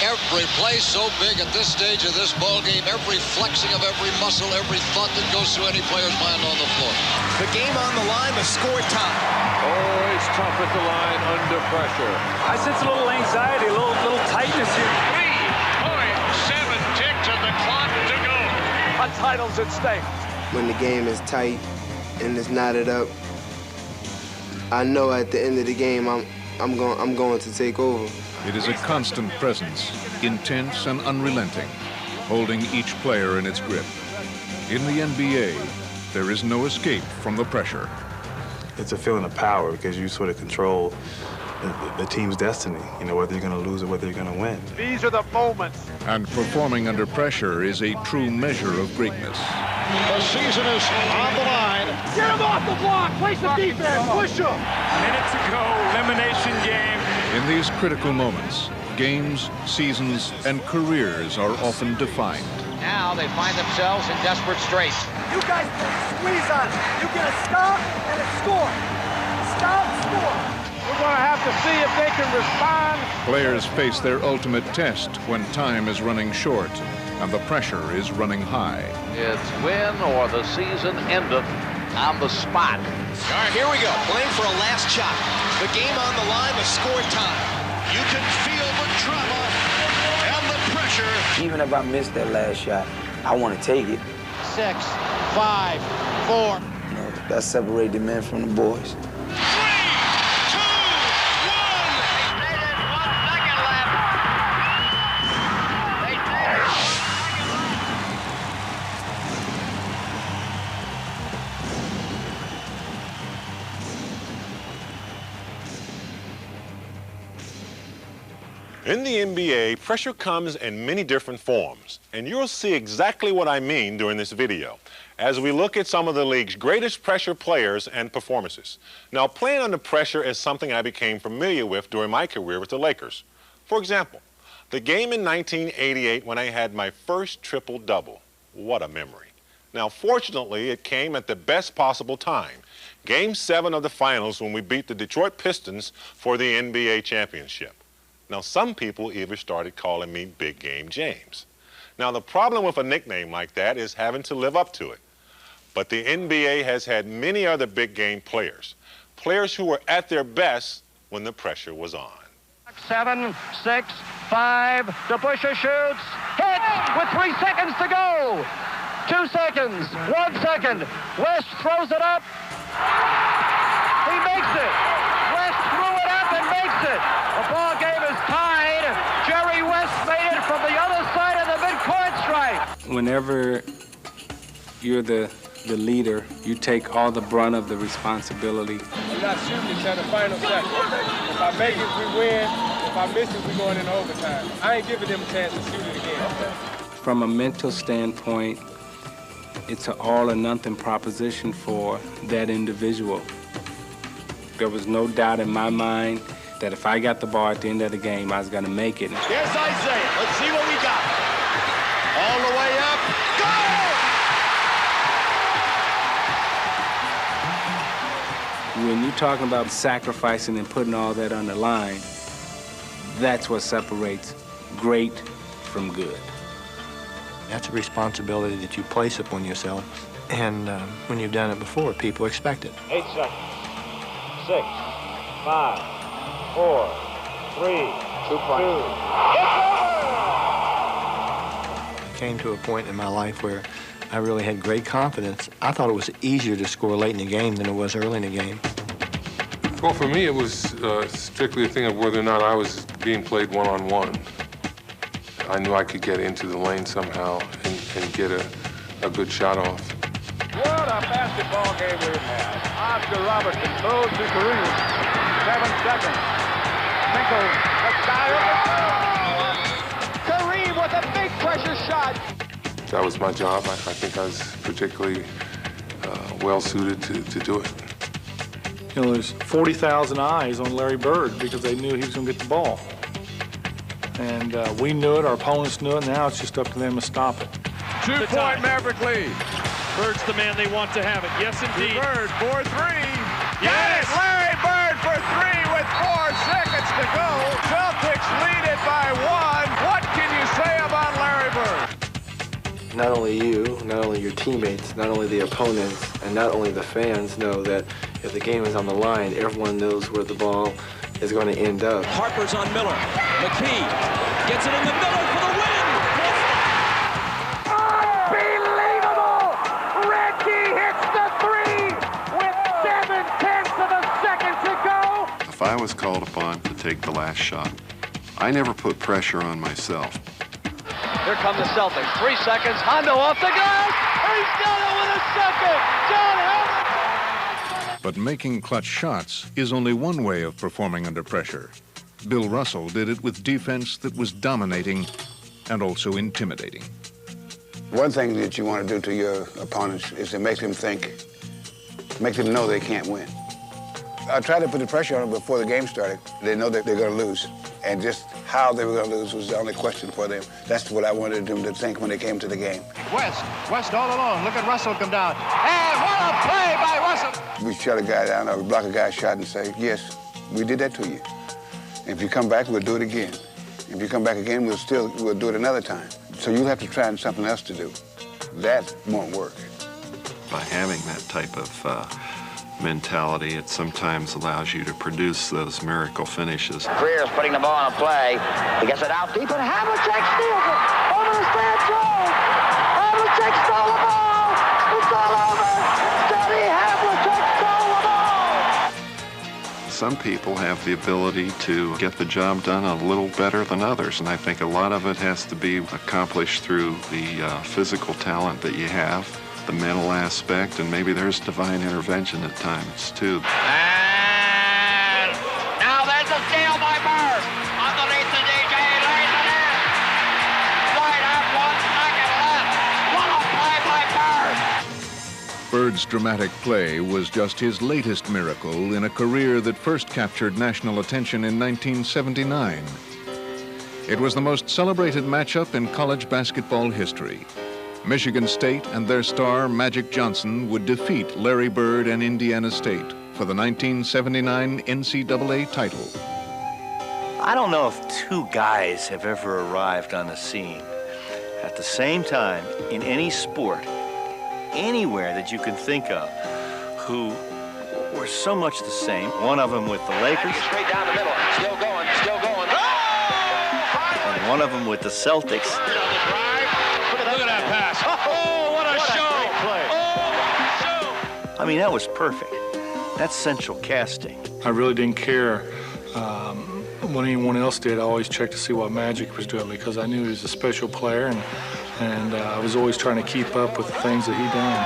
Every play so big at this stage of this ball game, every flexing of every muscle, every thought that goes through any player's mind on the floor. The game on the line, the score time. Always tough at the line under pressure. I sense a little anxiety, a little tightness here. 3.7 ticks and the clock to go. A title's at stake. When the game is tight and it's knotted up, I know at the end of the game I'm going to take over. It is a constant presence, intense and unrelenting, holding each player in its grip. In the NBA, there is no escape from the pressure. It's a feeling of power because you sort of control the team's destiny, you know, whether you're going to lose or whether you're going to win. These are the moments. And performing under pressure is a true measure of greatness. The season is on the line. Get him off the block. Place the defense. Push him. Minute to go. Elimination game. In these critical moments, games, seasons, and careers are often defined. Now they find themselves in desperate straits. You guys squeeze on it. You get a stop and a score. Stop, score. We're going to have to see if they can respond. Players face their ultimate test when time is running short and the pressure is running high. It's win or the season endeth on the spot. All right, here we go. Playing for a last shot. The game on the line, the score time. You can feel the drama and the pressure. Even if I miss that last shot, I want to take it. 6, 5, 4. You know, that separates the men from the boys. 3, 2, 1. They did 1 second left. They did. In the NBA, pressure comes in many different forms, and you'll see exactly what I mean during this video as we look at some of the league's greatest pressure players and performances. Now, playing under pressure is something I became familiar with during my career with the Lakers. For example, the game in 1988 when I had my first triple-double. What a memory. Now, fortunately, it came at the best possible time, Game 7 of the finals when we beat the Detroit Pistons for the NBA championship. Now, some people even started calling me Big Game James. Now, the problem with a nickname like that is having to live up to it. But the NBA has had many other big game players, players who were at their best when the pressure was on. 7, 6, 5. DeBusschere shoots. Hits with 3 seconds to go. 2 seconds. 1 second. West throws it up. He makes it. West threw it up and makes it. The ball game is tied. Jerry West made it from the other side of the midcourt stripe. Whenever you're the leader, you take all the brunt of the responsibility. We're not shooting until the final second. If I make it, we win. If I miss it, we're going into overtime. I ain't giving them a chance to shoot it again. From a mental standpoint, it's an all or nothing proposition for that individual. There was no doubt in my mind that if I got the ball at the end of the game, I was going to make it. Here's Isaiah. Let's see what we got. All the way up. Go! When you're talking about sacrificing and putting all that on the line, that's what separates great from good. That's a responsibility that you place upon yourself. And when you've done it before, people expect it. 8 seconds. 6, 5, 4, 3, 2. It's over! I came to a point in my life where I really had great confidence. I thought it was easier to score late in the game than it was early in the game. Well, for me, it was strictly a thing of whether or not I was being played one-on-one. I knew I could get into the lane somehow and get a good shot off. What a basketball game we've had. Oscar Robertson throws to Kareem. 7 seconds. Tinkle. Kareem with a big pressure shot. That was my job. I think I was particularly well suited to do it. You know, there's 40,000 eyes on Larry Bird because they knew he was going to get the ball. And we knew it, our opponents knew it, now it's just up to them to stop it. 2-point Maverick lead. Bird's the man they want to have it. Yes, indeed. Bird for three. Yes! Larry Bird for three with 4 seconds to go. Celtics lead it by 1. What can you say about Larry Bird? Not only you, not only your teammates, not only the opponents, and not only the fans know that if the game is on the line, everyone knows where the ball is going to end up. Harper's on Miller. McKee gets it in the middle for the win. Unbelievable! Reggie hits the three with 7/10 of a second to go. If I was called upon to take the last shot, I never put pressure on myself. Here come the Celtics. 3 seconds. Hondo off the glass. He's got it with a second. John Havlicek. But making clutch shots is only one way of performing under pressure. Bill Russell did it with defense that was dominating and also intimidating. One thing that you want to do to your opponents is to make them think, make them know they can't win. I tried to put the pressure on them before the game started. They know that they're going to lose. And just how they were going to lose was the only question for them. That's what I wanted them to think when they came to the game. West all alone. Look at Russell come down. And what a play by Russell! We shut a guy down or block a guy's shot and say, yes, we did that to you. If you come back, we'll do it again. If you come back again, we'll do it another time. So you'll have to try something else to do. That won't work. By having that type of mentality, it sometimes allows you to produce those miracle finishes. Greer's putting the ball on a play. He gets it out deep, and Havlicek steals it over the stand zone. Havlicek stole the ball. It's all over. Johnny Havlicek stole the ball. Some people have the ability to get the job done a little better than others, and I think a lot of it has to be accomplished through the physical talent that you have, the mental aspect, and maybe there's divine intervention at times, too. And now there's a steal by Bird. Underneath the DJ, lays it in. Right up 1 second left. What a play by Bird. Bird's dramatic play was just his latest miracle in a career that first captured national attention in 1979. It was the most celebrated matchup in college basketball history. Michigan State and their star, Magic Johnson, would defeat Larry Bird and Indiana State for the 1979 NCAA title. I don't know if two guys have ever arrived on the scene at the same time in any sport, anywhere that you can think of, who were so much the same. One of them with the Lakers. Straight down the middle. Still going, still going. And one of them with the Celtics. Look at that pass. Oh, what a show. I mean, that was perfect. That's central casting. I really didn't care what anyone else did. I always checked to see what Magic was doing because I knew he was a special player, and I was always trying to keep up with the things that he done.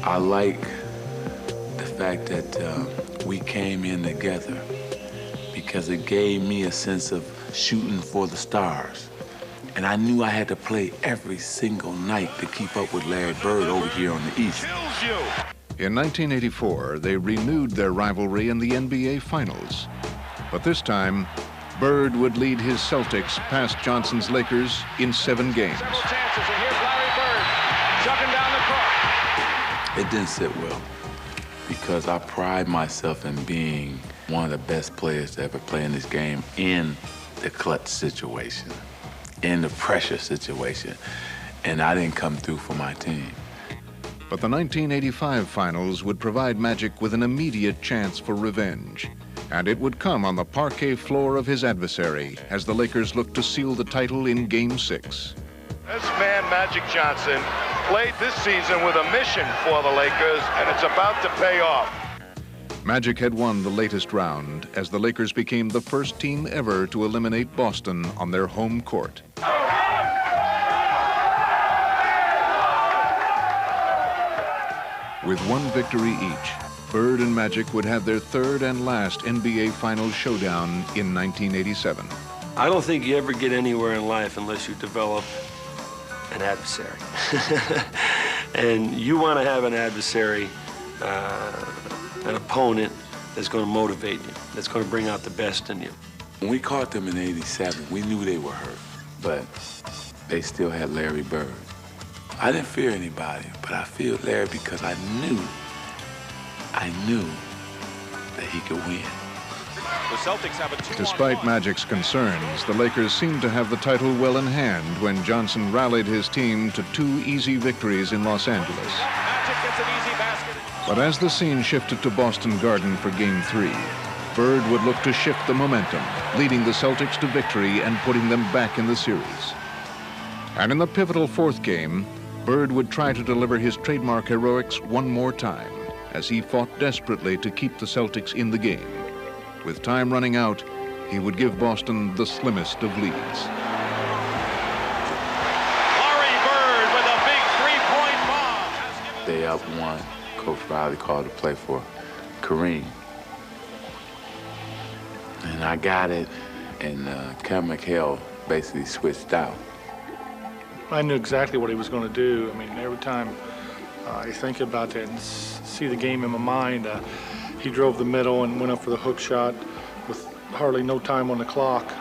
I like the fact that we came in together because it gave me a sense of shooting for the stars. And I knew I had to play every single night to keep up with Larry Bird over here on the East. In 1984, they renewed their rivalry in the NBA Finals. But this time, Bird would lead his Celtics past Johnson's Lakers in 7 games. Several chances, and here's Larry Bird chucking down the court. It didn't sit well because I pride myself in being one of the best players to ever play in this game in the clutch situation, in the pressure situation, and I didn't come through for my team. But the 1985 finals would provide Magic with an immediate chance for revenge. And it would come on the parquet floor of his adversary as the Lakers looked to seal the title in Game 6. This man, Magic Johnson, played this season with a mission for the Lakers, and it's about to pay off. Magic had won the latest round as the Lakers became the first team ever to eliminate Boston on their home court. With one victory each, Bird and Magic would have their third and last NBA Finals showdown in 1987. I don't think you ever get anywhere in life unless you develop an adversary. And you want to have an adversary, an opponent that's going to motivate you, that's going to bring out the best in you. When we caught them in '87, we knew they were hurt, but they still had Larry Bird. I didn't fear anybody, but I feared Larry because I knew that he could win. The Celtics have a 2-on-1. Despite Magic's concerns, the Lakers seemed to have the title well in hand when Johnson rallied his team to 2 easy victories in Los Angeles. Magic gets an easy basket. But as the scene shifted to Boston Garden for Game 3, Bird would look to shift the momentum, leading the Celtics to victory and putting them back in the series. And in the pivotal 4th game, Bird would try to deliver his trademark heroics one more time as he fought desperately to keep the Celtics in the game. With time running out, he would give Boston the slimmest of leads. Larry Bird with a big 3-point bomb. They up 1. Coach Riley called to play for Kareem. And I got it, and Kevin McHale basically switched out. I knew exactly what he was going to do. I mean, every time I think about that and see the game in my mind, he drove the middle and went up for the hook shot with hardly no time on the clock. 5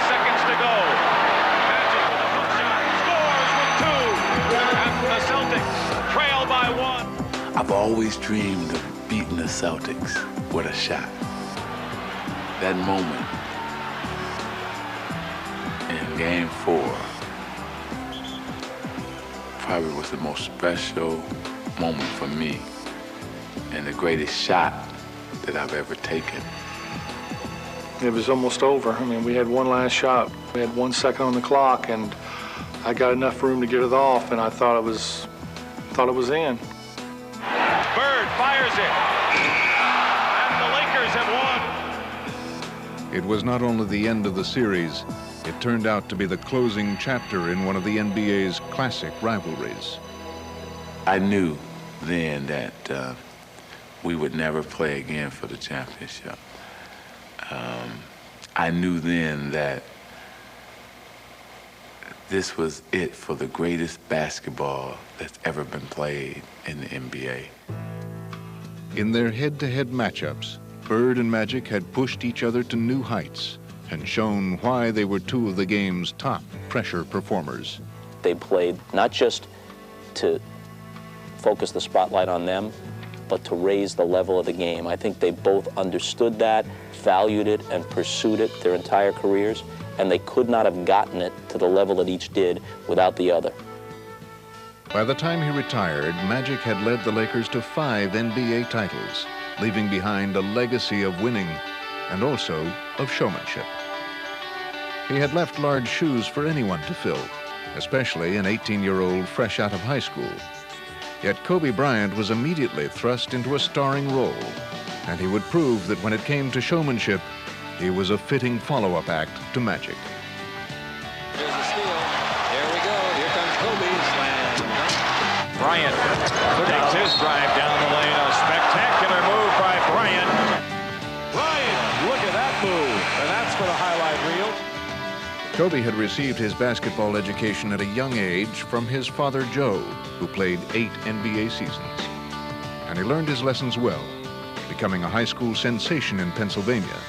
seconds to go. Magic with a hook shot. Scores with 2. And the Celtics trail by 1. I've always dreamed of beating the Celtics with a shot. That moment in Game 4 probably was the most special moment for me and the greatest shot that I've ever taken. It was almost over. I mean, we had one last shot. We had 1 second on the clock, and I got enough room to get it off, and I thought it was in. Bird fires it. And the Lakers have won. It was not only the end of the series, it turned out to be the closing chapter in one of the NBA's classic rivalries. I knew then that we would never play again for the championship. I knew then that this was it for the greatest basketball that's ever been played in the NBA. In their head-to-head matchups, Bird and Magic had pushed each other to new heights and shown why they were 2 of the game's top pressure performers. They played not just to focus the spotlight on them, but to raise the level of the game. I think they both understood that, valued it, and pursued it their entire careers, and they could not have gotten it to the level that each did without the other. By the time he retired, Magic had led the Lakers to 5 NBA titles, leaving behind a legacy of winning and also of showmanship. He had left large shoes for anyone to fill, especially an 18-year-old fresh out of high school. Yet Kobe Bryant was immediately thrust into a starring role, and he would prove that when it came to showmanship, he was a fitting follow-up act to Magic. Here's a steal. There we go. Here comes Kobe. Slam. Bryant takes his drive down the lane. A spectacular move by Bryant. Bryant, look at that move. And that's for the highlight reel. Kobe had received his basketball education at a young age from his father, Joe, who played 8 NBA seasons. And he learned his lessons well, becoming a high school sensation in Pennsylvania.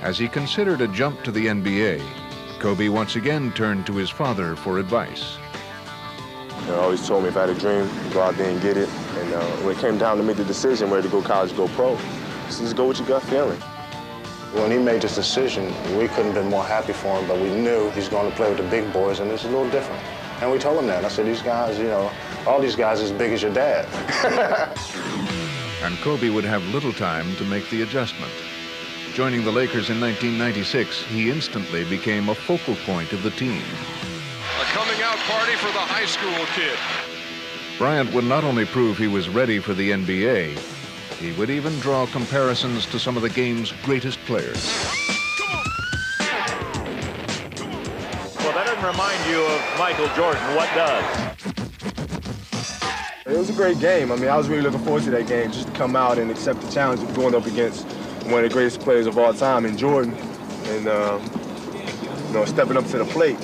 As he considered a jump to the NBA, Kobe once again turned to his father for advice. He always told me if I had a dream, go out there and get it. And when it came down to make the decision whether to go college, go pro, just go with your gut feeling. When he made this decision, we couldn't have been more happy for him, but we knew he's going to play with the big boys, and it's a little different. And we told him that. I said, these guys, you know, all these guys as big as your dad. And Kobe would have little time to make the adjustment. Joining the Lakers in 1996, he instantly became a focal point of the team. A coming-out party for the high school kid. Bryant would not only prove he was ready for the NBA, he would even draw comparisons to some of the game's greatest players. Well, that doesn't remind you of Michael Jordan. What does? It was a great game. I mean, I was really looking forward to that game, just to come out and accept the challenge of going up against one of the greatest players of all time in Jordan and, you know, stepping up to the plate.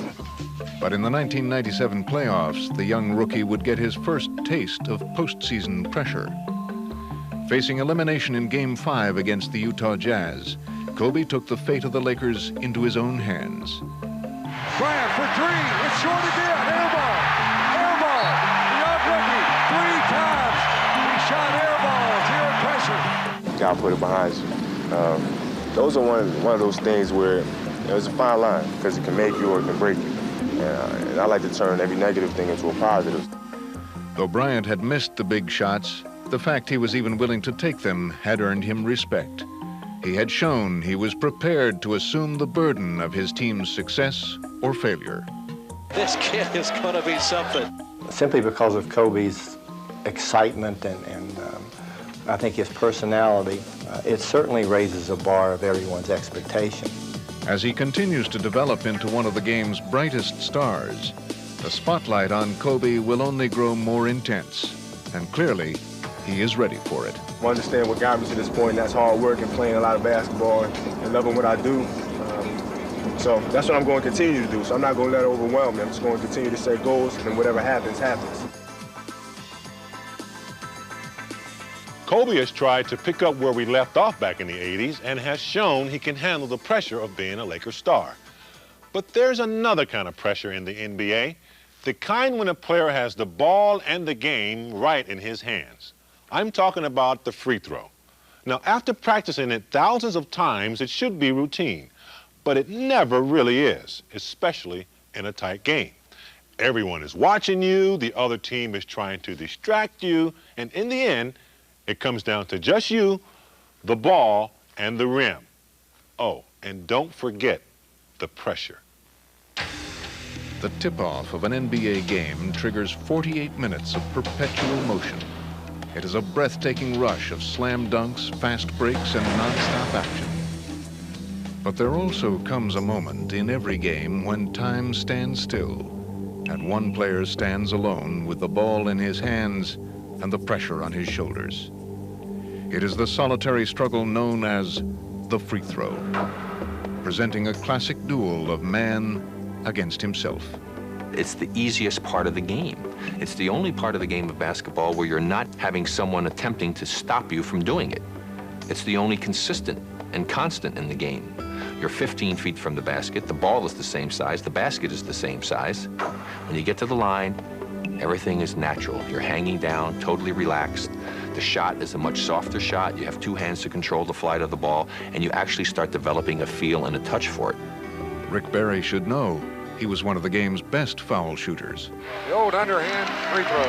But in the 1997 playoffs, the young rookie would get his first taste of postseason pressure. Facing elimination in Game 5 against the Utah Jazz, Kobe took the fate of the Lakers into his own hands. Bryant for three. It's short again. Air ball. Air ball. The young rookie. 3 times. He shot air balls. Here at pressure. You gotta put it behind you. Those are one of those things where there's a fine line because it can make you or it can break you. And I like to turn every negative thing into a positive. Though Bryant had missed the big shots, the fact he was even willing to take them had earned him respect. He had shown he was prepared to assume the burden of his team's success or failure. This kid is going to be something. Simply because of Kobe's excitement and I think his personality, it certainly raises a bar of everyone's expectation. As he continues to develop into one of the game's brightest stars, the spotlight on Kobe will only grow more intense, and clearly, he is ready for it. I understand what got me to this point, and that's hard work and playing a lot of basketball and loving what I do. So that's what I'm going to continue to do. So I'm not going to let it overwhelm me. I'm just going to continue to set goals, and whatever happens, happens. Kobe has tried to pick up where we left off back in the 80s and has shown he can handle the pressure of being a Lakers star. But there's another kind of pressure in the NBA, the kind when a player has the ball and the game right in his hands. I'm talking about the free throw. Now, after practicing it thousands of times, it should be routine, but it never really is, especially in a tight game. Everyone is watching you, the other team is trying to distract you, and in the end, it comes down to just you, the ball, and the rim. Oh, and don't forget the pressure. The tip-off of an NBA game triggers 48 minutes of perpetual motion. It is a breathtaking rush of slam dunks, fast breaks, and non-stop action. But there also comes a moment in every game when time stands still, and one player stands alone with the ball in his hands and the pressure on his shoulders. It is the solitary struggle known as the free throw, presenting a classic duel of man against himself. It's the easiest part of the game. It's the only part of the game of basketball where you're not having someone attempting to stop you from doing it. It's the only consistent and constant in the game. You're 15 feet from the basket, the ball is the same size, the basket is the same size. When you get to the line, everything is natural. You're hanging down, totally relaxed. The shot is a much softer shot. You have 2 hands to control the flight of the ball, and you actually start developing a feel and a touch for it. Rick Barry should know he was one of the game's best foul shooters. The old underhand free throw.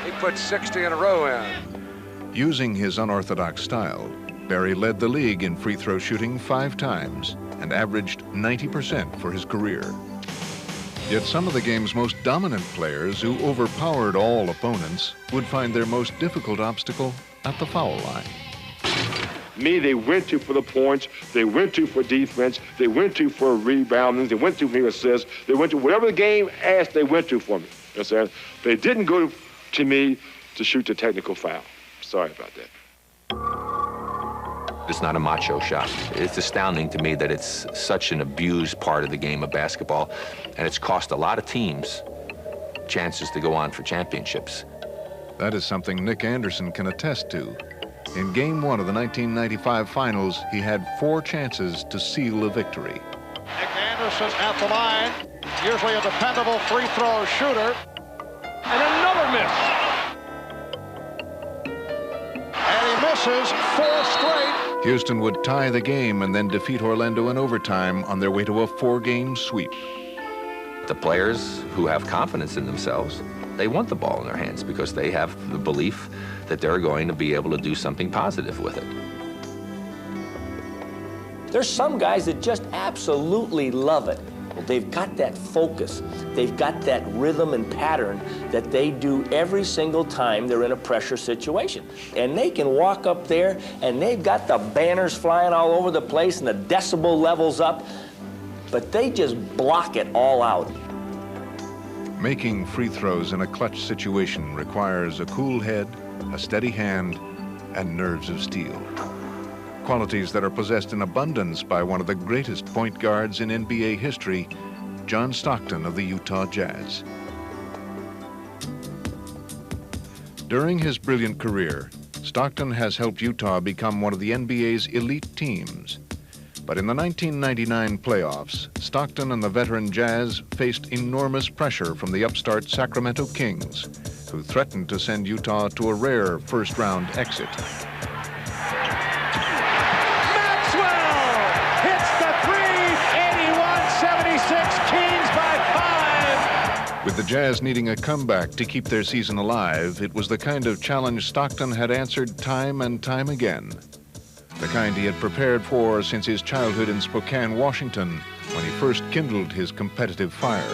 He put 60 in a row in. Using his unorthodox style, Barry led the league in free throw shooting 5 times and averaged 90% for his career. Yet some of the game's most dominant players who overpowered all opponents would find their most difficult obstacle at the foul line. Me, they went to for the points, they went to for defense, they went to for rebounding, they went to for assists, they went to whatever the game asked, they went to for me. You understand? They didn't go to me to shoot the technical foul. Sorry about that. It's not a macho shot. It's astounding to me that it's such an abused part of the game of basketball, and it's cost a lot of teams chances to go on for championships. That is something Nick Anderson can attest to. In Game 1 of the 1995 finals, he had 4 chances to seal a victory. Nick Anderson at the line, usually a dependable free throw shooter. And another miss. And he misses 4 straight. Houston would tie the game and then defeat Orlando in overtime on their way to a 4-game sweep. The players who have confidence in themselves, they want the ball in their hands because they have the belief that they're going to be able to do something positive with it. There's some guys that just absolutely love it. They've got that focus. They've got that rhythm and pattern that they do every single time they're in a pressure situation. And they can walk up there and they've got the banners flying all over the place and the decibel levels up, but they just block it all out. Making free throws in a clutch situation requires a cool head, a steady hand, and nerves of steel. Qualities that are possessed in abundance by one of the greatest point guards in NBA history, John Stockton of the Utah Jazz. During his brilliant career, Stockton has helped Utah become one of the NBA's elite teams. But in the 1999 playoffs, Stockton and the veteran Jazz faced enormous pressure from the upstart Sacramento Kings, who threatened to send Utah to a rare first-round exit. Maxwell hits the three, 81-76, Kings by 5. With the Jazz needing a comeback to keep their season alive, it was the kind of challenge Stockton had answered time and time again. The kind he had prepared for since his childhood in Spokane, Washington, when he first kindled his competitive fire.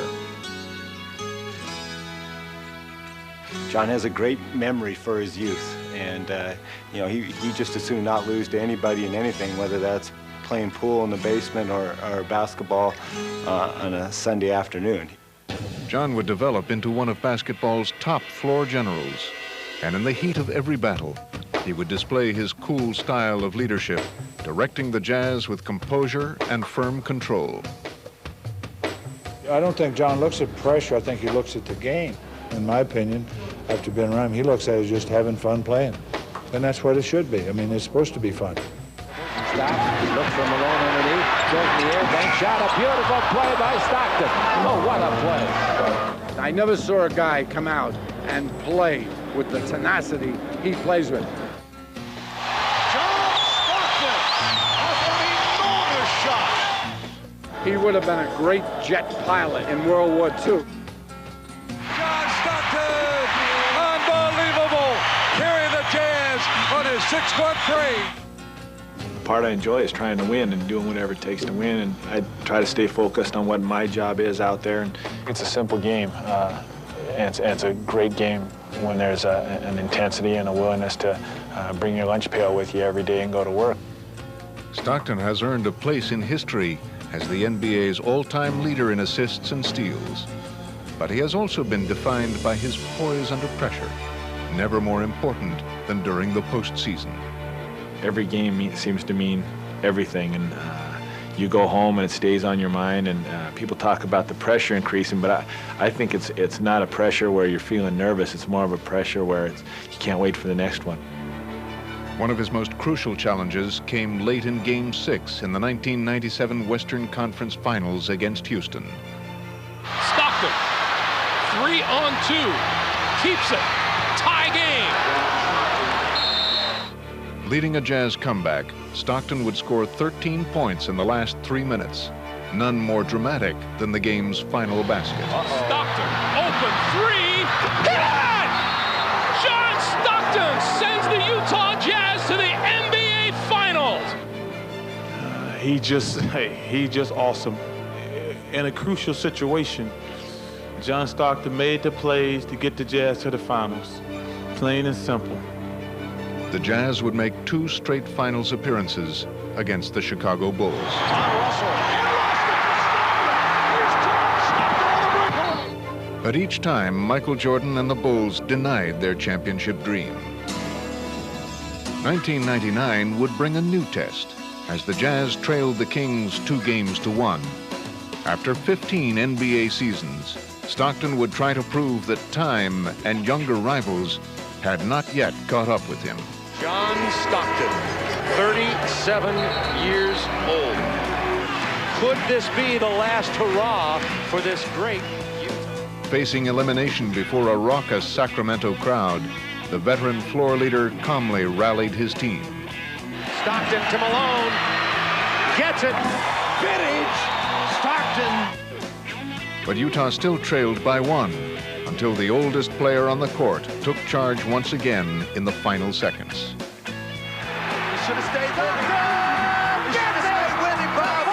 John has a great memory for his youth, and you know, he just as soon not lose to anybody in anything, whether that's playing pool in the basement or basketball on a Sunday afternoon. John would develop into one of basketball's top floor generals, and in the heat of every battle, he would display his cool style of leadership, directing the Jazz with composure and firm control. I don't think John looks at pressure. I think he looks at the game. In my opinion, after being around him, he looks at it as just having fun playing. And that's what it should be. I mean, it's supposed to be fun. Stop, look for Malone underneath, goes in the air, bank shot, a beautiful play by Stockton. Oh, what a play. I never saw a guy come out and play with the tenacity he plays with. He would have been a great jet pilot in World War II. John Stockton, unbelievable, carry the Jazz on his 6'3". The part I enjoy is trying to win and doing whatever it takes to win, and I try to stay focused on what my job is out there. And it's a simple game, and it's a great game when there's an intensity and a willingness to bring your lunch pail with you every day and go to work. Stockton has earned a place in history as the NBA's all-time leader in assists and steals. But he has also been defined by his poise under pressure, never more important than during the postseason. Every game seems to mean everything, and you go home and it stays on your mind, and people talk about the pressure increasing, but I think it's not a pressure where you're feeling nervous. It's more of a pressure where you can't wait for the next one. One of his most crucial challenges came late in Game 6 in the 1997 Western Conference Finals against Houston. Stockton, 3-on-2, keeps it, tie game. Leading a Jazz comeback, Stockton would score 13 points in the last 3 minutes, none more dramatic than the game's final basket. Stockton, open three, good! John Stockton sends the Utah Jazz to the NBA Finals. He's just awesome. In a crucial situation, John Stockton made the plays to get the Jazz to the finals. Plain and simple. The Jazz would make 2 straight finals appearances against the Chicago Bulls. But each time, Michael Jordan and the Bulls denied their championship dream. 1999 would bring a new test as the Jazz trailed the Kings 2-1. After 15 NBA seasons, Stockton would try to prove that time and younger rivals had not yet caught up with him. John Stockton, 37 years old. Could this be the last hurrah for this great Utah? Facing elimination before a raucous Sacramento crowd, the veteran floor leader calmly rallied his team. Stockton to Malone. Gets it. Vintage. Stockton. But Utah still trailed by 1 until the oldest player on the court took charge once again in the final seconds. Should have stayed with him. Should have stayed with him, Bob.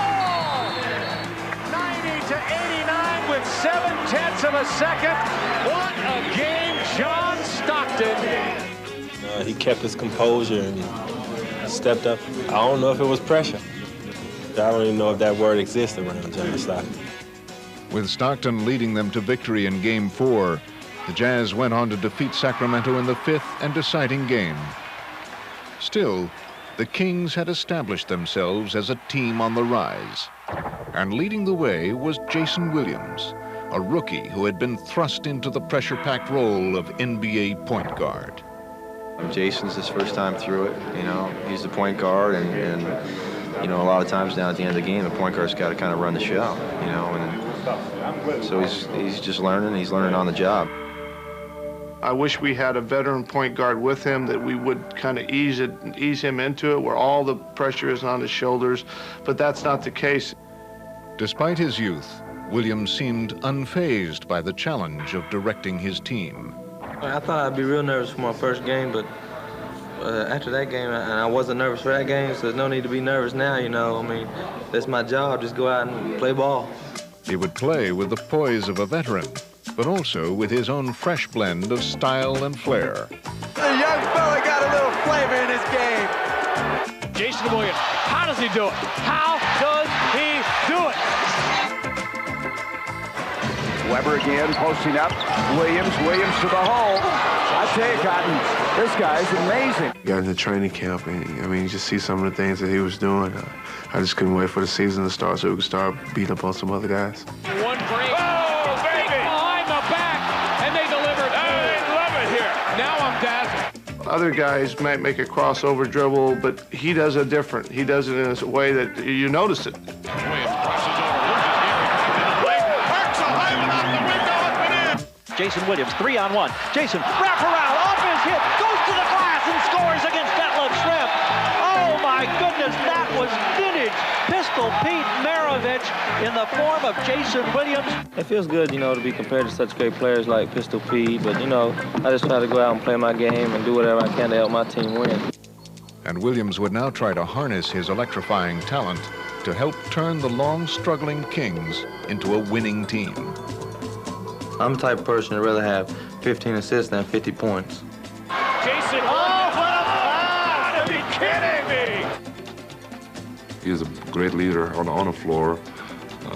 90-89 with 0.7 of a second. What a game, John Stockton. He kept his composure and stepped up. I don't know if it was pressure. I don't even know if that word exists around John Stockton. With Stockton leading them to victory in Game 4, the Jazz went on to defeat Sacramento in the 5th and deciding game. Still, the Kings had established themselves as a team on the rise. And leading the way was Jason Williams, a rookie who had been thrust into the pressure-packed role of NBA point guard. Jason's his first time through it. You know, he's the point guard, and you know, a lot of times down at the end of the game, the point guard's got to kind of run the show. You know, and so he's just learning. He's learning on the job. I wish we had a veteran point guard with him that we would kind of ease him into it, where all the pressure is on his shoulders, but that's not the case. Despite his youth, Williams seemed unfazed by the challenge of directing his team. I thought I'd be real nervous for my first game, but after that game, and I wasn't nervous for that game, so there's no need to be nervous now, you know. I mean, that's my job, just go out and play ball. He would play with the poise of a veteran, but also with his own fresh blend of style and flair. The young fella got a little flavor in his game. Jason Williams, how does he do it? How does he do it? Weber again posting up. Williams to the hole. I tell you, Cotton, this guy's amazing. Got into training camp, and I mean, you just see some of the things that he was doing. I just couldn't wait for the season to start so we could start beating up on some other guys. One break. Oh, baby! Behind the back, and they delivered. They love it here. Now I'm dazzled. Other guys might make a crossover dribble, but he does it different. He does it in a way that you notice it. Jason Williams, 3-on-1. Jason, wrap around, off his hip, goes to the glass and scores against Detlef Schrempf. Oh my goodness, that was vintage Pistol Pete Maravich in the form of Jason Williams. It feels good, you know, to be compared to such great players like Pistol Pete, but, you know, I just try to go out and play my game and do whatever I can to help my team win. And Williams would now try to harness his electrifying talent to help turn the long, struggling Kings into a winning team. I'm the type of person to rather have 15 assists than 50 points. Jason, oh, what a pass! Are you kidding me? He's a great leader on the floor.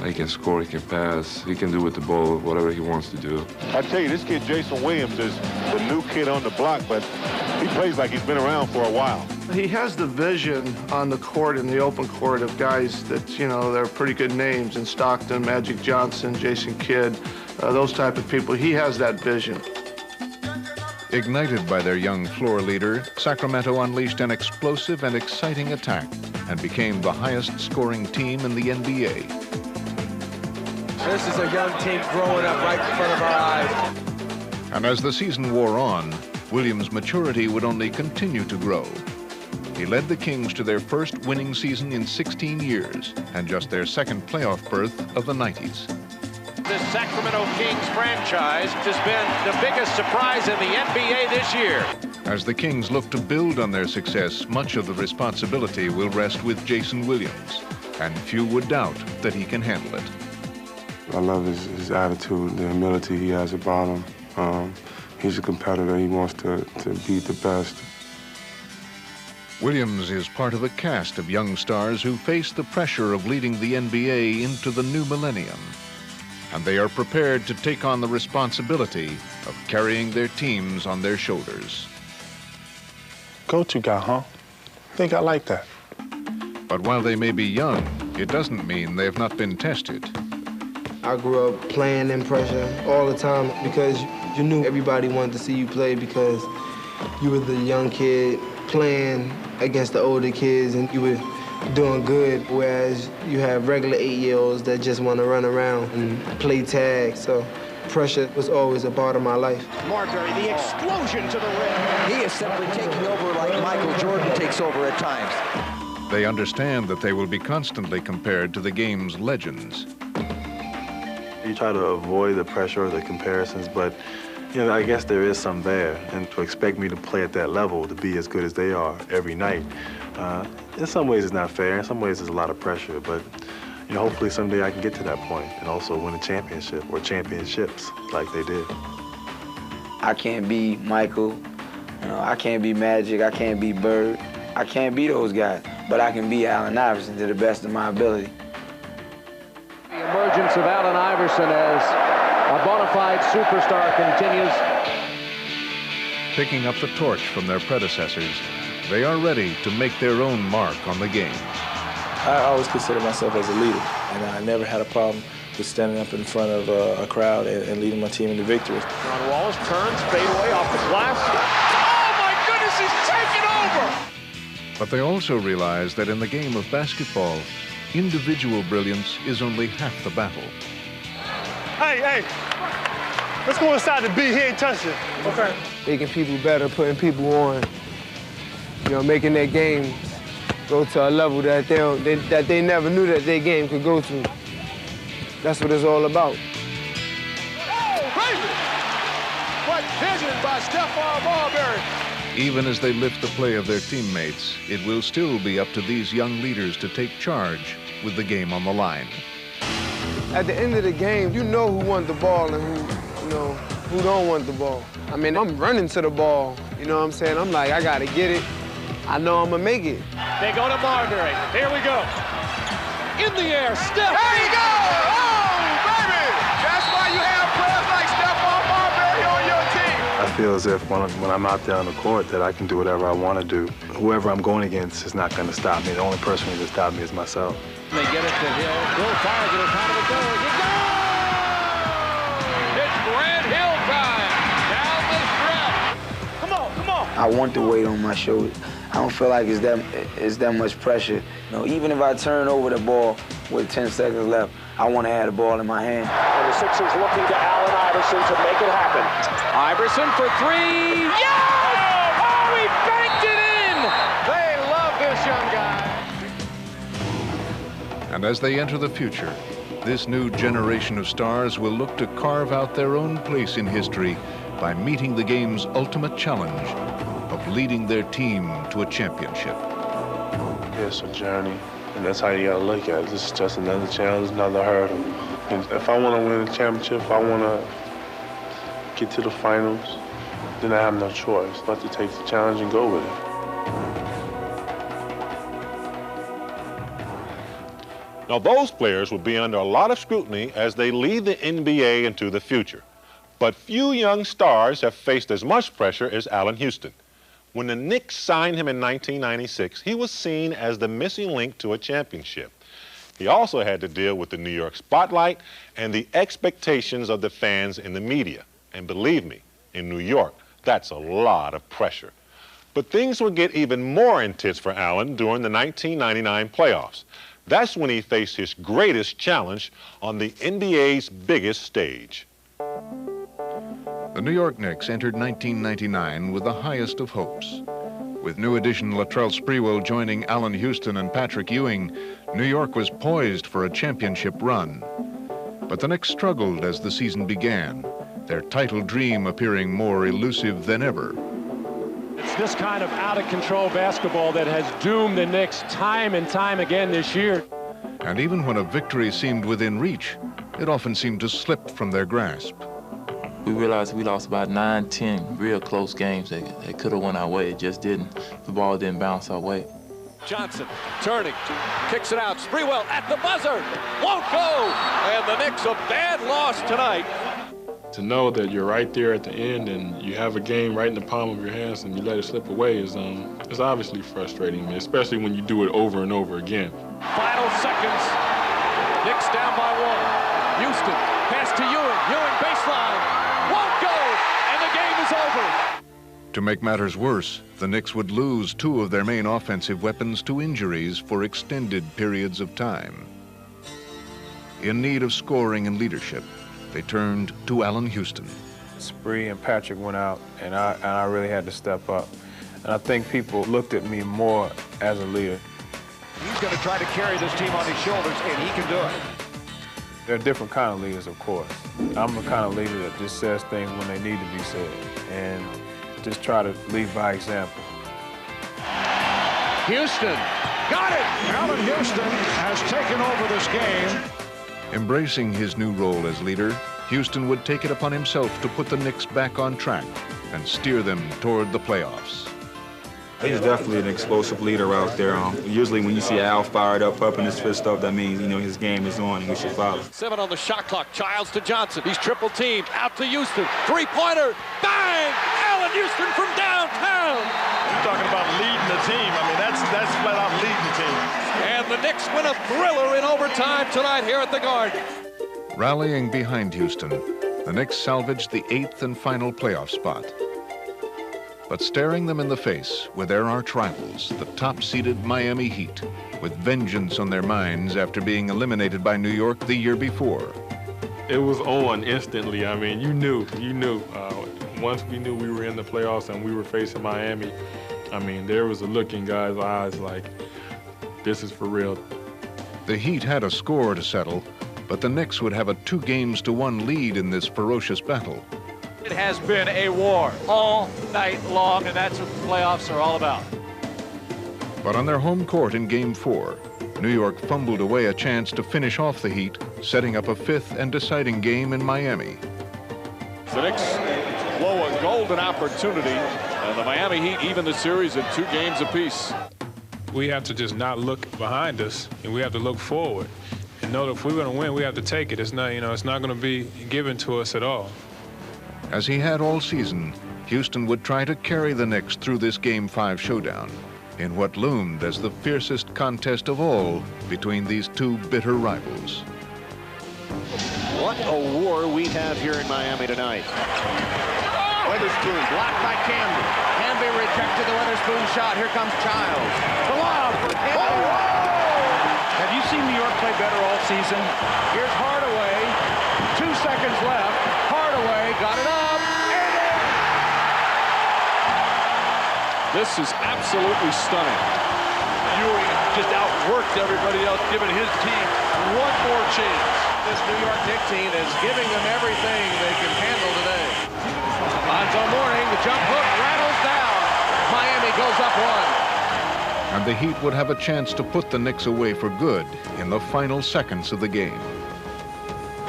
He can score, he can pass, he can do with the ball whatever he wants to do. I tell you, this kid Jason Williams is the new kid on the block, but he plays like he's been around for a while. He has the vision on the court, in the open court, of guys that, you know, they're pretty good names in Stockton, Magic Johnson, Jason Kidd, those type of people. He has that vision. Ignited by their young floor leader, Sacramento unleashed an explosive and exciting attack and became the highest scoring team in the NBA. This is a young team growing up right in front of our eyes. And as the season wore on, Williams' maturity would only continue to grow. He led the Kings to their first winning season in 16 years and just their second playoff berth of the 90s. This Sacramento Kings franchise has been the biggest surprise in the NBA this year. As the Kings look to build on their success, much of the responsibility will rest with Jason Williams, and few would doubt that he can handle it. I love his attitude, the humility he has about him. He's a competitor. He wants to beat the best. Williams is part of a cast of young stars who face the pressure of leading the NBA into the new millennium. And they are prepared to take on the responsibility of carrying their teams on their shoulders. Go-to guy, huh? Think I like that. But while they may be young, it doesn't mean they have not been tested. I grew up playing in pressure all the time because you knew everybody wanted to see you play because you were the young kid playing against the older kids and you were doing good, whereas you have regular 8-year-olds that just want to run around and play tag. So pressure was always a part of my life. Marbury, the explosion to the rim. He is simply taking over like Michael Jordan takes over at times. They understand that they will be constantly compared to the game's legends. You try to avoid the pressure or the comparisons, but you know, I guess there is some there. And to expect me to play at that level, to be as good as they are every night, in some ways it's not fair. In some ways it's a lot of pressure, but you know, hopefully someday I can get to that point and also win a championship or championships like they did. I can't be Michael, you know, I can't be Magic, I can't be Bird, I can't be those guys, but I can be Allen Iverson to the best of my ability. The emergence of Allen Iverson as a bona fide superstar continues. Picking up the torch from their predecessors, they are ready to make their own mark on the game. I always consider myself as a leader, And I never had a problem with standing up in front of a crowd and leading my team into victory. John Wallace turns, fade away off the glass. Oh my goodness, he's taken over! But they also realize that in the game of basketball, individual brilliance is only half the battle. Hey, let's go inside the B. He ain't touching it. Okay. Making people better, putting people on, making their games go to a level that they never knew that their game could go to. That's what it's all about. Oh, baby! What vision by Stephon Marbury! Even as they lift the play of their teammates, it will still be up to these young leaders to take charge with the game on the line. At the end of the game, you know who won the ball and who don't want the ball. I mean, I'm running to the ball, you know what I'm saying? I'm like, I gotta get it. I know I'm gonna make it. They go to Marbury. Here we go. In the air, Steph. There you go! Oh, baby! That's why you have players like Stephon Marbury on your team. I feel as if when I'm out there on the court that I can do whatever I want to do. Whoever I'm going against is not going to stop me. The only person who can stop me is myself. They get it to Hill. Hill fires it as hard as it goes. It goes! It's Grant Hill time. Down the stretch. Come on. I want the weight on my shoulders. I don't feel like it's that much pressure. Even if I turn over the ball with 10 seconds left, I want to have the ball in my hand. And the Sixers looking to Allen Iverson to make it happen. Iverson for three. Yeah! Oh, he banked it in! They love this young guy. And as they enter the future, this new generation of stars will look to carve out their own place in history by meeting the game's ultimate challenge of leading their team to a championship. It's a journey, and that's how you gotta look at it. This is just another challenge, another hurdle. And if I want to win a championship, if I want to get to the finals, then I have no choice but to take the challenge and go with it. Now, those players will be under a lot of scrutiny as they lead the NBA into the future. But few young stars have faced as much pressure as Allen Houston. When the Knicks signed him in 1996, he was seen as the missing link to a championship. He also had to deal with the New York spotlight and the expectations of the fans and the media. And believe me, in New York, that's a lot of pressure. But things would get even more intense for Allen during the 1999 playoffs. That's when he faced his greatest challenge on the NBA's biggest stage. The New York Knicks entered 1999 with the highest of hopes. With new addition Latrell Sprewell joining Allen Houston and Patrick Ewing, New York was poised for a championship run. But the Knicks struggled as the season began, their title dream appearing more elusive than ever. It's this kind of out-of-control basketball that has doomed the Knicks time and time again this year. And even when a victory seemed within reach, it often seemed to slip from their grasp. We realized we lost about 9, 10 real close games that could have went our way. It just didn't. The ball didn't bounce our way. Johnson turning, kicks it out. Sprewell at the buzzer, won't go. And the Knicks a bad loss tonight. To know that you're right there at the end and you have a game right in the palm of your hands and you let it slip away is obviously frustrating, especially when you do it over and over again. Final seconds. Knicks down by 1. Houston, pass to Ewing. Ewing baseline. Won't go, and the game is over. To make matters worse, the Knicks would lose 2 of their main offensive weapons to injuries for extended periods of time. In need of scoring and leadership, they turned to Allen Houston. Spree and Patrick went out, and I really had to step up. And I think people looked at me more as a leader. He's going to try to carry this team on his shoulders, and he can do it. There are different kind of leaders, of course. I'm the kind of leader that just says things when they need to be said, and just try to lead by example. Houston, got it! Allen Houston has taken over this game. Embracing his new role as leader, Houston would take it upon himself to put the Knicks back on track and steer them toward the playoffs. He's definitely an explosive leader out there. Usually when you see Al fired up, pumping his fist up, that means, his game is on and we should follow. 7 on the shot clock. Childs to Johnson. He's triple teamed. Out to Houston. Three-pointer. Bang! Allen Houston from downtown. You're talking about leading the team. I mean, that's flat out leading the team. And the Knicks win a thriller in overtime tonight here at the Garden. Rallying behind Houston, the Knicks salvaged the 8th and final playoff spot. But staring them in the face were their arch rivals, the top-seeded Miami Heat, with vengeance on their minds after being eliminated by New York the year before. It was on instantly. I mean, you knew. Once we knew we were in the playoffs and we were facing Miami, I mean, there was a look in guys' eyes like, this is for real. The Heat had a score to settle, but the Knicks would have a 2-1 lead in this ferocious battle. It has been a war all night long, and that's what the playoffs are all about. But on their home court in Game 4, New York fumbled away a chance to finish off the Heat, setting up a 5th and deciding game in Miami. The Knicks blow a golden opportunity, and the Miami Heat even the series in 2 games apiece. We have to just not look behind us, and we have to look forward and know that if we're going to win, we have to take it. It's not, it's not going to be given to us at all. As he had all season, Houston would try to carry the Knicks through this Game 5 showdown in what loomed as the fiercest contest of all between these 2 bitter rivals. What a war we have here in Miami tonight. Weatherspoon blocked by Camby. Camby rejected the Weatherspoon shot. Here comes Childs. The lob for Camby. Have you seen New York play better all season? Here's Hardaway. 2 seconds left. Hardaway got it up. This is absolutely stunning. Ewing just outworked everybody else, giving his team one more chance. This New York Knicks team is giving them everything they can handle today. Lonzo Mourning, the jump hook rattles down. Miami goes up 1. And the Heat would have a chance to put the Knicks away for good in the final seconds of the game.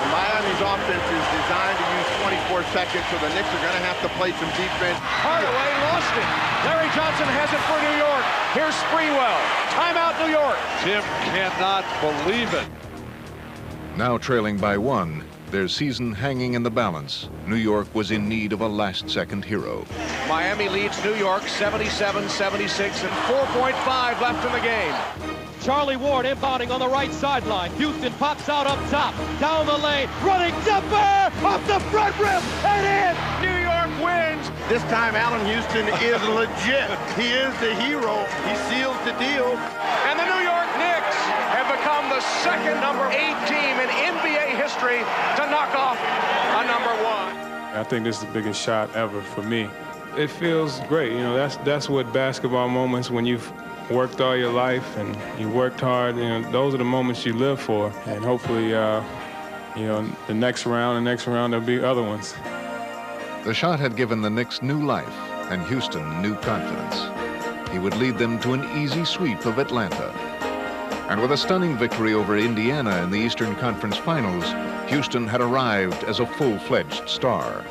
Miami's offense is designed to use 24 seconds, so the Knicks are going to have to play some defense. Hardaway lost it. Larry Johnson has it for New York. Here's Sprewell. Timeout, New York. Tim cannot believe it. Now trailing by 1, their season hanging in the balance, New York was in need of a last-second hero. Miami leads New York 77-76 and 4.5 left in the game. Charlie Ward inbounding on the right sideline. Houston pops out up top, down the lane, running jumper off the front rim and in. New York wins. This time Allen Houston is legit. He is the hero. He seals the deal. And the New York Knicks have become the second number 8 team in NBA history to knock off a number 1. I think this is the biggest shot ever for me. It feels great. That's what basketball moments when you've worked all your life and you worked hard, those are the moments you live for. And hopefully, the next round, there'll be other ones. The shot had given the Knicks new life and Houston new confidence. He would lead them to an easy sweep of Atlanta. And with a stunning victory over Indiana in the Eastern Conference Finals, Houston had arrived as a full-fledged star.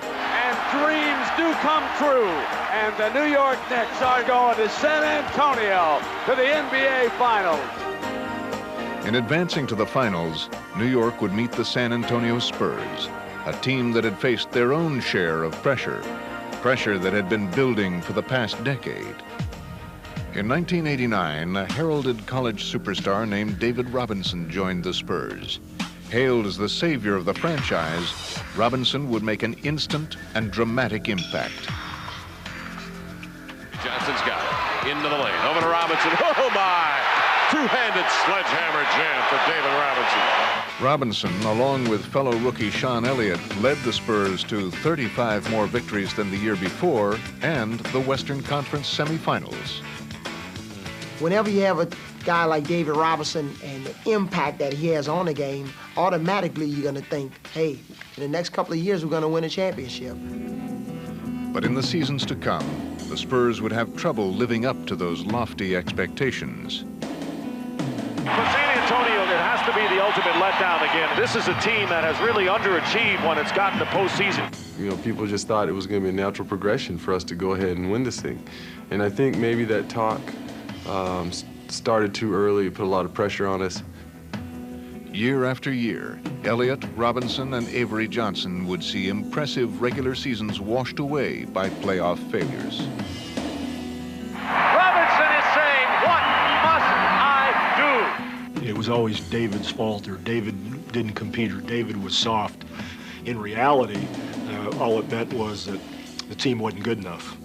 And dreams do come true. And the New York Knicks are going to San Antonio to the NBA Finals. In advancing to the finals, New York would meet the San Antonio Spurs, a team that had faced their own share of pressure that had been building for the past decade. In 1989, a heralded college superstar named David Robinson joined the Spurs. Hailed as the savior of the franchise, Robinson would make an instant and dramatic impact. Johnson's got it. Into the lane. Over to Robinson. Oh, my! Two-handed sledgehammer jam for David Robinson. Robinson, along with fellow rookie Sean Elliott, led the Spurs to 35 more victories than the year before and the Western Conference semifinals. Whenever you have a guy like David Robinson and the impact that he has on the game, automatically you're going to think, hey, in the next couple of years we're going to win a championship. But in the seasons to come, the Spurs would have trouble living up to those lofty expectations. For San Antonio, it has to be the ultimate letdown again. This is a team that has really underachieved when it's gotten to postseason. People just thought it was going to be a natural progression for us to go ahead and win this thing. And I think maybe that talk started too early, put a lot of pressure on us. Year after year, Elliott, Robinson, and Avery Johnson would see impressive regular seasons washed away by playoff failures. Robinson is saying, what must I do? was always David's fault, or David didn't compete, or David was soft. In reality, all it meant was that the team wasn't good enough.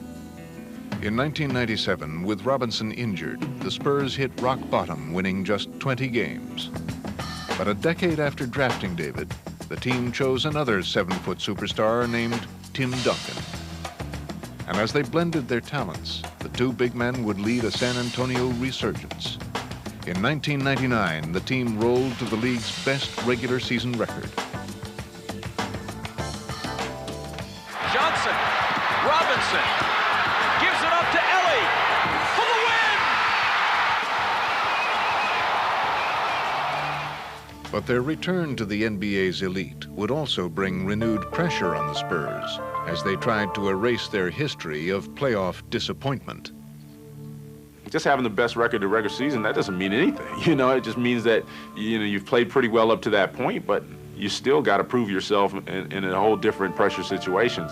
In 1997, with Robinson injured, the Spurs hit rock bottom, winning just 20 games. But a decade after drafting David, the team chose another 7-foot superstar named Tim Duncan. And as they blended their talents, the two big men would lead a San Antonio resurgence. In 1999, the team rolled to the league's best regular season record. Johnson, Robinson, gives it up to Ellie for the win! But their return to the NBA's elite would also bring renewed pressure on the Spurs as they tried to erase their history of playoff disappointment. Just having the best record in the regular season, that doesn't mean anything. You know, it just means that, you know, you've played pretty well up to that point, but you still got to prove yourself in a whole different pressure situation.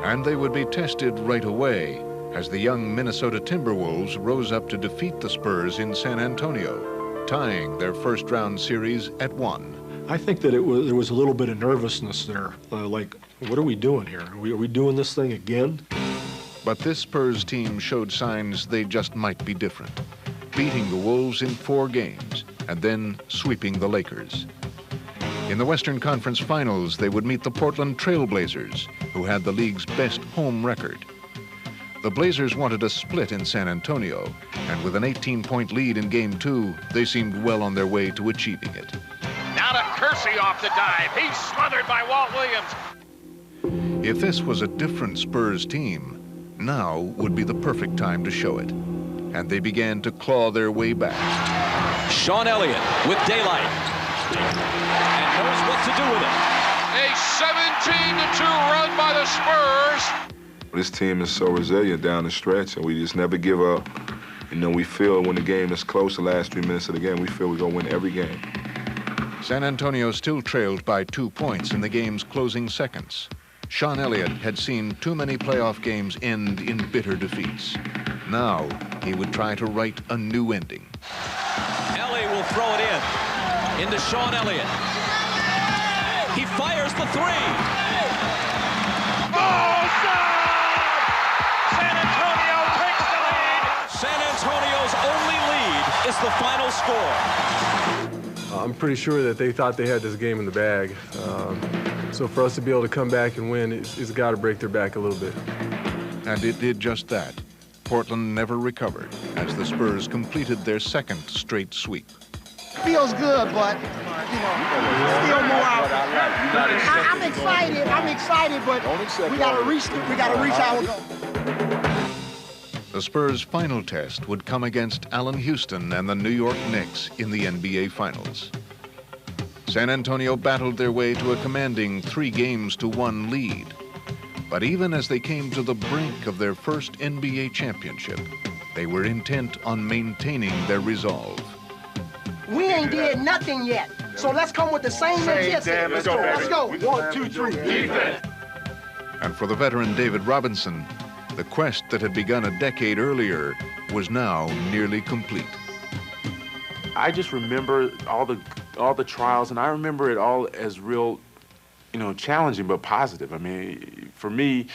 And they would be tested right away as the young Minnesota Timberwolves rose up to defeat the Spurs in San Antonio, tying their first-round series at 1. I think that there was a little bit of nervousness there, like, what are we doing here? Are we doing this thing again? But this Spurs team showed signs they just might be different, beating the Wolves in 4 games and then sweeping the Lakers. In the Western Conference Finals, they would meet the Portland Trail Blazers, who had the league's best home record. The Blazers wanted a split in San Antonio, and with an 18-point lead in Game 2, they seemed well on their way to achieving it. Now to Kersey off the dive. He's smothered by Walt Williams. If this was a different Spurs team, now would be the perfect time to show it. And they began to claw their way back. Sean Elliott with daylight. And knows what to do with it. A 17-2 run by the Spurs. This team is so resilient down the stretch, and we just never give up. You know, we feel when the game is close, the last 3 minutes of the game, we feel we're going to win every game. San Antonio still trailed by 2 points in the game's closing seconds. Sean Elliott had seen too many playoff games end in bitter defeats. Now, he would try to write a new ending. Ellie will throw it in. Into Sean Elliott. He fires the 3. Oh, San Antonio takes the lead. San Antonio's only lead is the final score. I'm pretty sure that they thought they had this game in the bag. So for us to be able to come back and win, it's got to break their back a little bit. And it did just that. Portland never recovered as the Spurs completed their second straight sweep. Feels good, but, you know, still more out. I'm excited, but we got to reach our goal. The Spurs' final test would come against Allen Houston and the New York Knicks in the NBA Finals. San Antonio battled their way to a commanding 3-1 lead. But even as they came to the brink of their first NBA championship, they were intent on maintaining their resolve. We ain't did nothing yet, so let's come with the same intensity. Let's go. 1, 2, 3. Defense. And for the veteran David Robinson, the quest that had begun a decade earlier was now nearly complete. I just remember all the trials, and I remember it all as real, you know, challenging but positive. I mean, for me,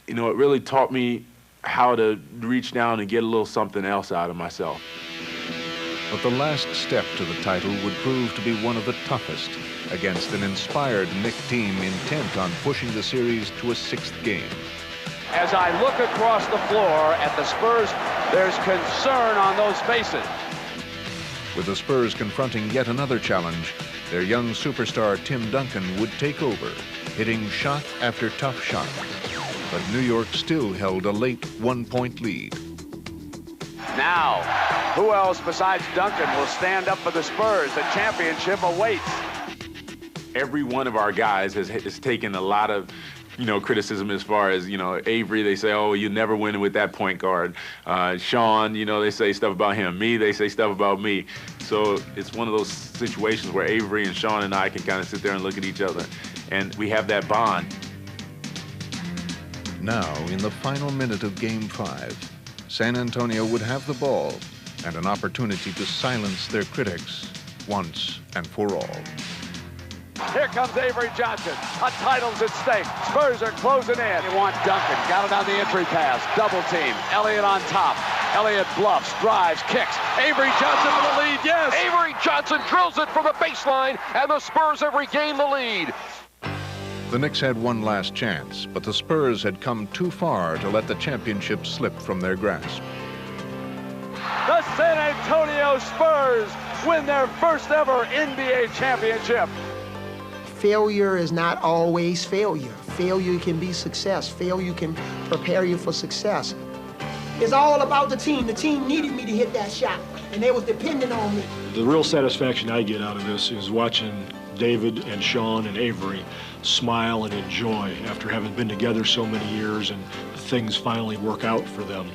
you know, it really taught me how to reach down and get a little something else out of myself. But the last step to the title would prove to be one of the toughest against an inspired Knick team intent on pushing the series to a 6th game. As I look across the floor at the Spurs, there's concern on those faces. With the Spurs confronting yet another challenge, their young superstar Tim Duncan would take over, hitting shot after tough shot. But New York still held a late 1-point lead. Now, who else besides Duncan will stand up for the Spurs? The championship awaits. Every one of our guys has taken a lot of, you know, criticism as far as, you know, Avery, they say, oh, you never win with that point guard. Sean, you know, they say stuff about him. Me, they say stuff about me. So it's one of those situations where Avery and Sean and I can kind of sit there and look at each other, and we have that bond. Now, in the final minute of Game 5, San Antonio would have the ball, and an opportunity to silence their critics once and for all. Here comes Avery Johnson. A title's at stake. Spurs are closing in. They want Duncan. Got it on the entry pass. Double team. Elliott on top. Elliott bluffs, drives, kicks. Avery Johnson for the lead, yes! Avery Johnson drills it from the baseline, and the Spurs have regained the lead. The Knicks had one last chance, but the Spurs had come too far to let the championship slip from their grasp. The San Antonio Spurs win their first ever NBA championship. Failure is not always failure. Failure can be success. Failure can prepare you for success. It's all about the team. The team needed me to hit that shot, and they was dependent on me. The real satisfaction I get out of this is watching David and Sean and Avery smile and enjoy after having been together so many years and things finally work out for them.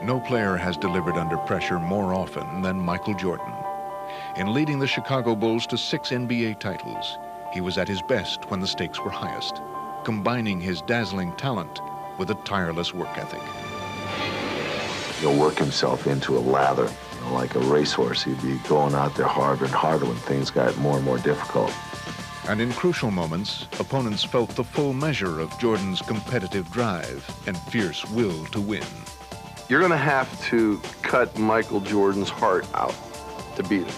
No player has delivered under pressure more often than Michael Jordan. In leading the Chicago Bulls to 6 NBA titles, he was at his best when the stakes were highest, combining his dazzling talent with a tireless work ethic. He'll work himself into a lather, like a racehorse. He'd be going out there harder and harder when things got more and more difficult. And in crucial moments, opponents felt the full measure of Jordan's competitive drive and fierce will to win. You're going to have to cut Michael Jordan's heart out to beat him.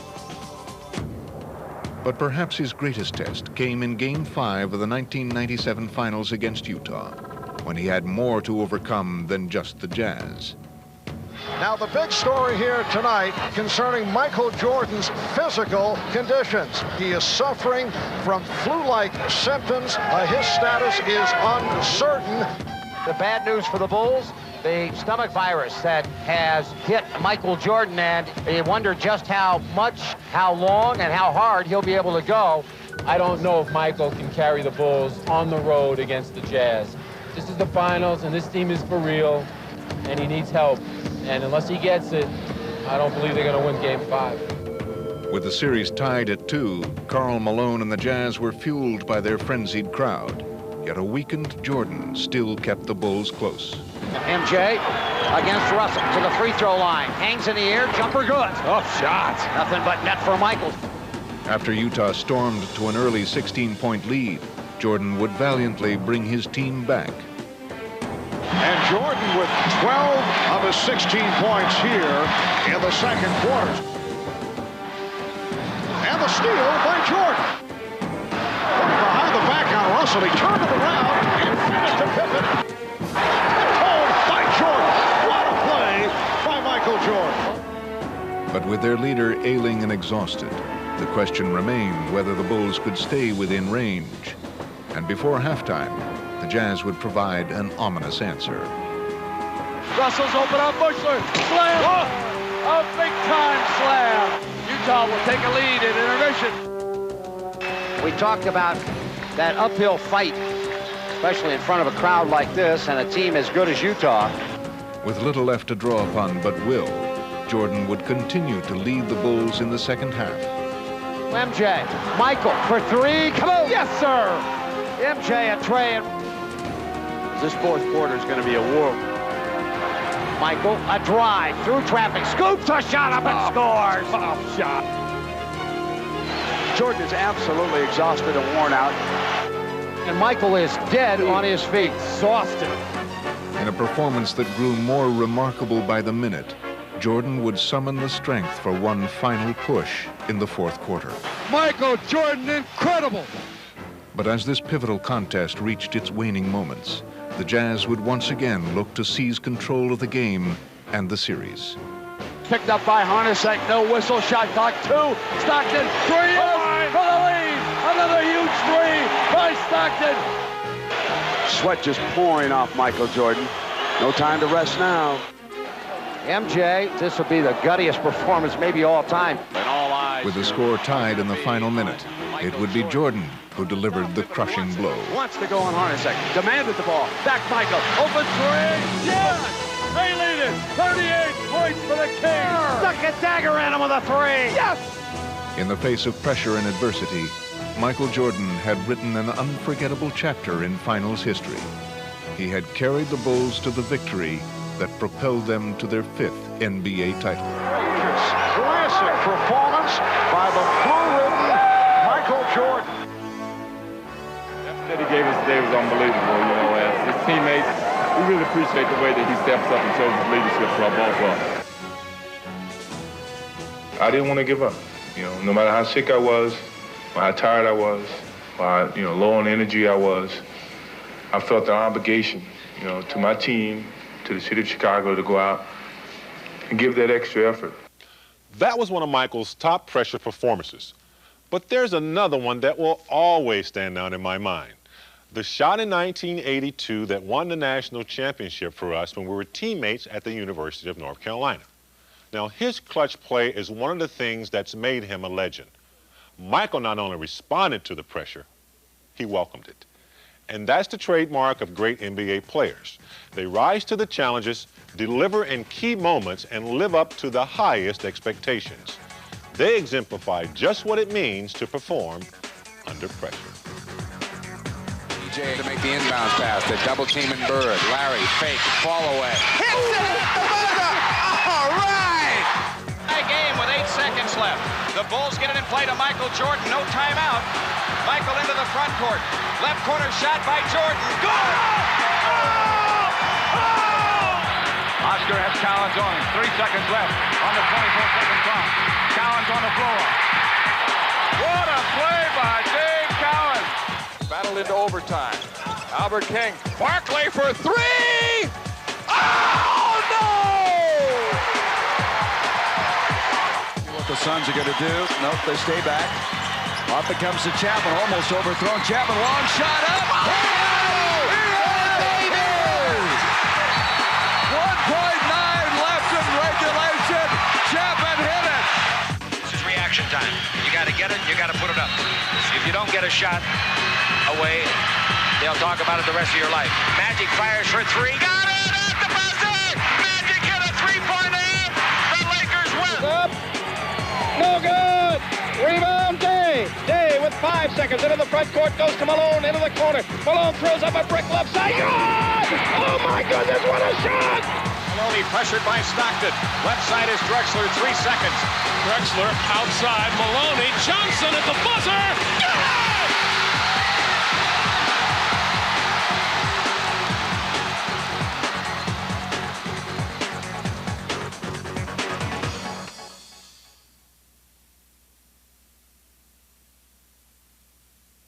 But perhaps his greatest test came in Game 5 of the 1997 Finals against Utah, when he had more to overcome than just the Jazz. Now the big story here tonight concerning Michael Jordan's physical conditions. He is suffering from flu-like symptoms. His status is uncertain. The bad news for the Bulls, the stomach virus that has hit Michael Jordan, and you wonder just how much, how long, and how hard he'll be able to go. I don't know if Michael can carry the Bulls on the road against the Jazz. This is the finals, and this team is for real, and he needs help. And unless he gets it, I don't believe they're going to win Game 5. With the series tied at 2, Karl Malone and the Jazz were fueled by their frenzied crowd. Yet a weakened Jordan still kept the Bulls close. MJ against Russell to the free throw line. Hangs in the air, jumper good. Tough shot. Nothing but net for Michael. After Utah stormed to an early 16-point lead, Jordan would valiantly bring his team back. And Jordan with 12 of his 16 points here in the second quarter. And the steal by Jordan. Behind the back on Russell, he turned it around and finished to Pippen. Pulled by Jordan. What a play by Michael Jordan. But with their leader ailing and exhausted, the question remained whether the Bulls could stay within range. And before halftime, the Jazz would provide an ominous answer. Russell's open up, Bushler. Slam! Oh! A big-time slam. Utah will take a lead in intermission. We talked about that uphill fight, especially in front of a crowd like this and a team as good as Utah. With little left to draw upon but will, Jordan would continue to lead the Bulls in the second half. MJ, Michael for three. Come on! Yes, sir! MJ and Trey. This fourth quarter is going to be a war. Michael, a drive through traffic, scoops a shot up and scores. Tough shot. Jordan is absolutely exhausted and worn out. And Michael is dead on his feet. Exhausted. In a performance that grew more remarkable by the minute, Jordan would summon the strength for one final push in the fourth quarter. Michael Jordan, incredible. But as this pivotal contest reached its waning moments, the Jazz would once again look to seize control of the game and the series. Picked up by Hornacek, no whistle, shot clock, 2. Stockton, 3, yes, for the lead. Another huge 3 by Stockton. Sweat just pouring off Michael Jordan. No time to rest now. MJ, this will be the guttiest performance maybe all time. And all eyes. With the score tied in the final minute, it would be Jordan who delivered the crushing blow. Wants to go on Hornacek. Demanded the ball. Back Michael. Open 3. Yes! They lead it. 38 points for the Kings. Stuck a dagger in him with a 3. Yes! In the face of pressure and adversity, Michael Jordan had written an unforgettable chapter in finals history. He had carried the Bulls to the victory that propelled them to their 5th NBA title. Classic performance by the blue-ridden Michael Jordan. That he gave us today was unbelievable. You know, as his teammates, we really appreciate the way that he steps up and shows his leadership for our ball club. I didn't want to give up. You know, no matter how sick I was, or how tired I was, or how, low on energy I was, I felt the obligation, to my team, to the city of Chicago, to go out and give that extra effort. That was one of Michael's top pressure performances. But there's another one that will always stand out in my mind. The shot in 1982 that won the national championship for us when we were teammates at the University of North Carolina. Now, his clutch play is one of the things that's made him a legend. Michael not only responded to the pressure, he welcomed it. And that's the trademark of great NBA players. They rise to the challenges, deliver in key moments, and live up to the highest expectations. They exemplify just what it means to perform under pressure. DJ to make the inbounds pass. They're double teaming Bird. Larry, fake, fall away. Hits it! All right! Tie game with 8 seconds left. The Bulls get it in play to Michael Jordan. No timeout. Michael into the front court. Left corner shot by Jordan. Goal! Oscar has Collins on him. 3 seconds left on the 24-second clock. Collins on the floor. What a play by Dave Collins. Battle into overtime. Albert King. Barkley for 3! Oh, no! What the Suns are going to do. Nope, they stay back. Off it comes to Chapman, almost overthrown. Chapman, long shot up. Oh! 1.9 left in regulation. Chapman hit it. This is reaction time. You got to get it, you got to put it up. If you don't get a shot away, they'll talk about it the rest of your life. Magic fires for 3. Got it at the buzzer! Magic hit a 3-point aim. The Lakers win. Up. No good. Rebound, Day. Day with 5 seconds into the front court, goes to Malone into the corner. Malone throws up a brick left side. Good! Oh my goodness, what a shot! Maloney pressured by Stockton. Left side is Drexler, 3 seconds. Drexler outside. Malone